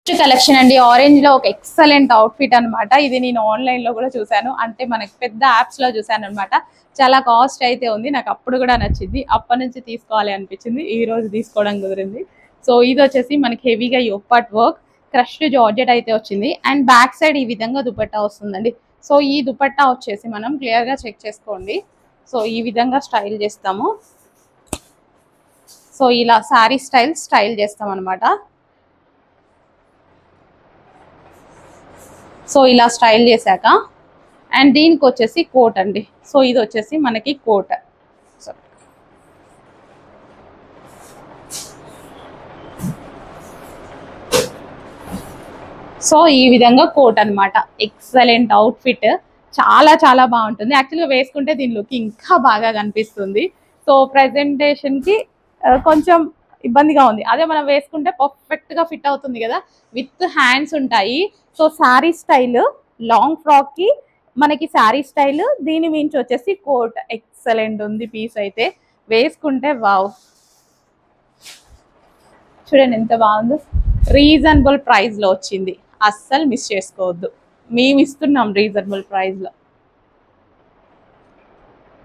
Collection అండి orange లో ఒక ఎక్సలెంట్ అవుట్ఫిట్ అన్నమాట. ఇది నేను ఆన్లైన్ లో కూడా చూసాను, అంటే మనకి పెద్ద యాప్స్ లో చూసాను అనమాట. చాలా కాస్ట్ అయితే ఉంది, నాకు అప్పుడు కూడా నచ్చింది, అప్పటి నుంచి తీసుకోవాలి అనిపించింది, ఈ రోజు తీసుకోవడం కుదిరింది. సో ఇది వచ్చేసి మనకి హెవీగా యోపాట్ వర్క్ క్రష్డ్ జార్జెట్ అయితే వచ్చింది అండ్ బ్యాక్ సైడ్ ఈ విధంగా దుపట్టా వస్తుందండి. సో ఈ దుపట్టా వచ్చేసి మనం క్లియర్ గా చెక్ చేసుకోండి. సో ఈ విధంగా స్టైల్ చేస్తాము. సో ఇలా శారీ స్టైల్ చేస్తాం అనమాట. సో ఇలా స్టైల్ చేశాక అండ్ దీనికి వచ్చేసి కోట్ అండి. సో ఇది వచ్చేసి మనకి కోట్. సో ఈ విధంగా కోట్ అన్నమాట. ఎక్సలెంట్ అవుట్ఫిట్, చాలా చాలా బాగుంటుంది. యాక్చువల్గా వేసుకుంటే దీని లుక్ ఇంకా బాగా కనిపిస్తుంది. సో ప్రెజెంటేషన్ కి కొంచెం ఇబ్బందిగా ఉంది, అదే మనం వేసుకుంటే పర్ఫెక్ట్ గా ఫిట్ అవుతుంది కదా. విత్ హ్యాండ్స్ ఉంటాయి. So sari style long frock కి మనకి శారీ స్టైల్, దీని మించి వచ్చేసి కోట్. ఎక్సలెంట్ ఉంది పీస్ అయితే, వేసుకుంటే వావ్. చూడండి ఎంత బాగుందో. రీజనబుల్ ప్రైస్ లో వచ్చింది, అస్సలు మిస్ చేసుకోవద్దు. మేము ఇస్తున్నాం రీజనబుల్ ప్రైస్ లో.